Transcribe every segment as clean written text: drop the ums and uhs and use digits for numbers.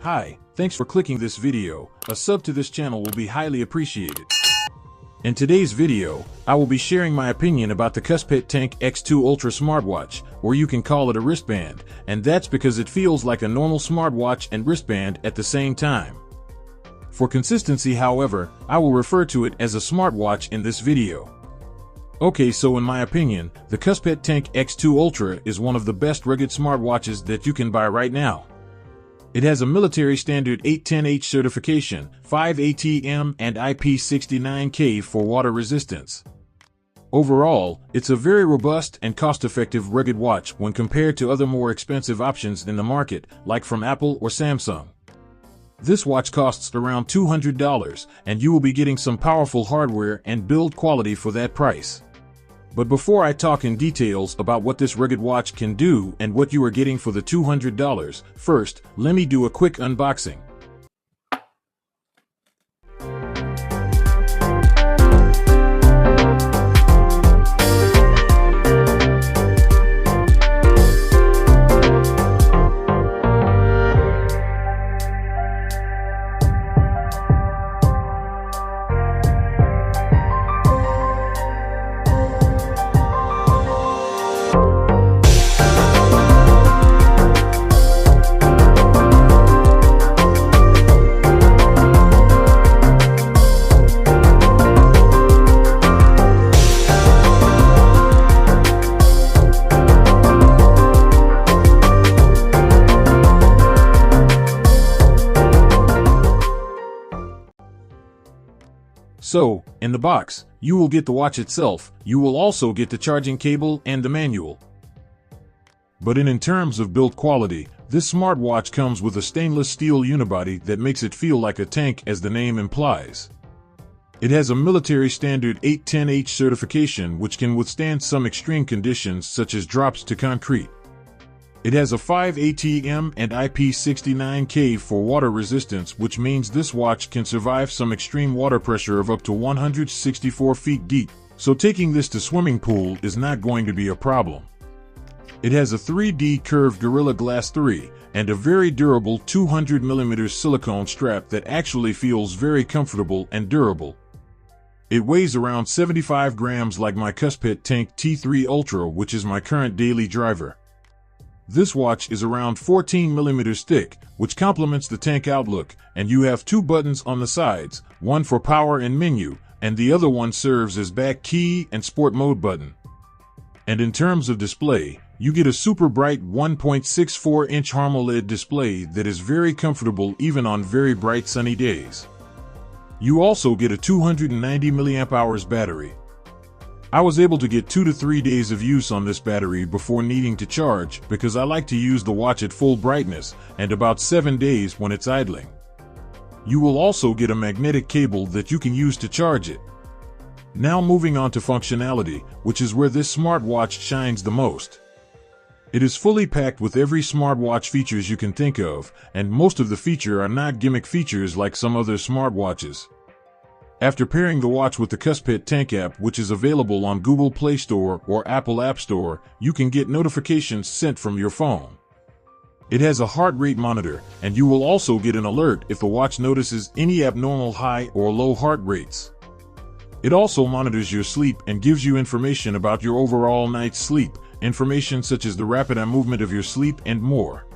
Hi, thanks for clicking this video. A sub to this channel will be highly appreciated. In today's video, I will be sharing my opinion about the KOSPET Tank X2 ULTRA smartwatch, or you can call it a wristband, and that's because it feels like a normal smartwatch and wristband at the same time. For consistency, however, I will refer to it as a smartwatch in this video. Okay, so in my opinion, the KOSPET Tank X2 ULTRA is one of the best rugged smartwatches that you can buy right now. It has a military standard 810H certification, 5 ATM and IP69K for water resistance. Overall, it's a very robust and cost-effective rugged watch when compared to other more expensive options in the market, like from Apple or Samsung. This watch costs around $200, and you will be getting some powerful hardware and build quality for that price. But before I talk in details about what this rugged watch can do and what you are getting for the $200, first, let me do a quick unboxing. So, in the box, you will get the watch itself. You will also get the charging cable and the manual. But in terms of build quality, this smartwatch comes with a stainless steel unibody that makes it feel like a tank, as the name implies. It has a military standard 810H certification which can withstand some extreme conditions such as drops to concrete. It has a 5 ATM and IP69K for water resistance, which means this watch can survive some extreme water pressure of up to 164 feet deep, so taking this to swimming pool is not going to be a problem. It has a 3D curved Gorilla Glass 3 and a very durable 200mm silicone strap that actually feels very comfortable and durable. It weighs around 75 grams like my KOSPET Tank T3 ULTRA, which is my current daily driver. This watch is around 14mm thick, which complements the tank outlook, and you have two buttons on the sides, one for power and menu, and the other one serves as back key and sport mode button. And in terms of display, you get a super bright 1.64-inch AMOLED display that is very comfortable even on very bright sunny days. You also get a 290 mAh battery. I was able to get 2 to 3 days of use on this battery before needing to charge because I like to use the watch at full brightness, and about 7 days when it's idling. You will also get a magnetic cable that you can use to charge it. Now moving on to functionality, which is where this smartwatch shines the most. It is fully packed with every smartwatch features you can think of, and most of the features are not gimmick features like some other smartwatches. After pairing the watch with the KOSPET Tank app, which is available on Google Play Store or Apple App Store, you can get notifications sent from your phone. It has a heart rate monitor, and you will also get an alert if the watch notices any abnormal high or low heart rates. It also monitors your sleep and gives you information about your overall night's sleep, information such as the rapid eye movement of your sleep and more.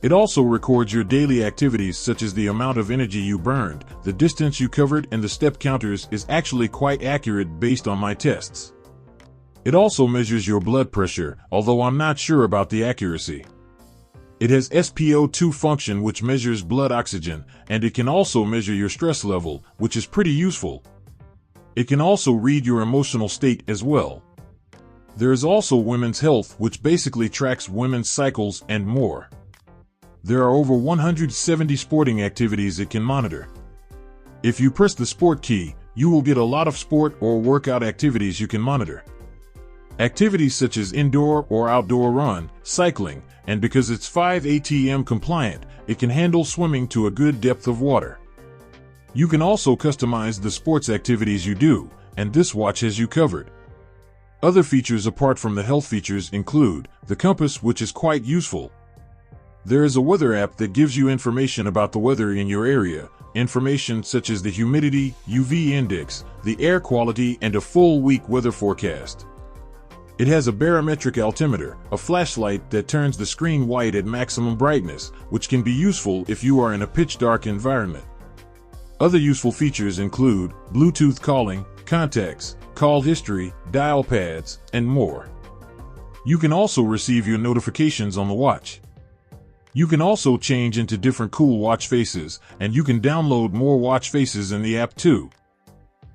It also records your daily activities such as the amount of energy you burned, the distance you covered, and the step counters is actually quite accurate based on my tests. It also measures your blood pressure, although I'm not sure about the accuracy. It has SpO2 function which measures blood oxygen, and it can also measure your stress level, which is pretty useful. It can also read your emotional state as well. There is also women's health, which basically tracks women's cycles and more. There are over 170 sporting activities it can monitor. If you press the sport key, you will get a lot of sport or workout activities you can monitor. Activities such as indoor or outdoor run, cycling, and because it's 5 ATM compliant, it can handle swimming to a good depth of water. You can also customize the sports activities you do, and this watch has you covered. Other features apart from the health features include the compass, which is quite useful. There is a weather app that gives you information about the weather in your area, information such as the humidity, UV index, the air quality, and a full week weather forecast. It has a barometric altimeter, a flashlight that turns the screen white at maximum brightness, which can be useful if you are in a pitch-dark environment. Other useful features include Bluetooth calling, contacts, call history, dial pads, and more. You can also receive your notifications on the watch. You can also change into different cool watch faces, and you can download more watch faces in the app too.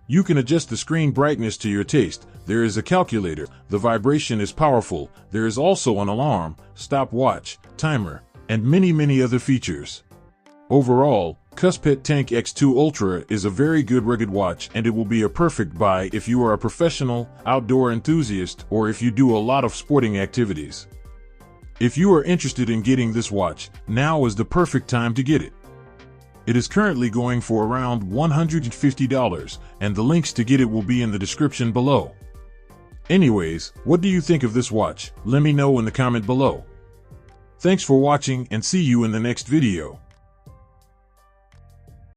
You can adjust the screen brightness to your taste. There is a calculator, the vibration is powerful, there is also an alarm, stopwatch, timer, and many other features. Overall, KOSPET Tank X2 ULTRA is a very good rugged watch, and it will be a perfect buy if you are a professional, outdoor enthusiast, or if you do a lot of sporting activities. If you are interested in getting this watch, now is the perfect time to get it. It is currently going for around $150, and the links to get it will be in the description below. Anyways, what do you think of this watch? Let me know in the comment below. Thanks for watching, and see you in the next video.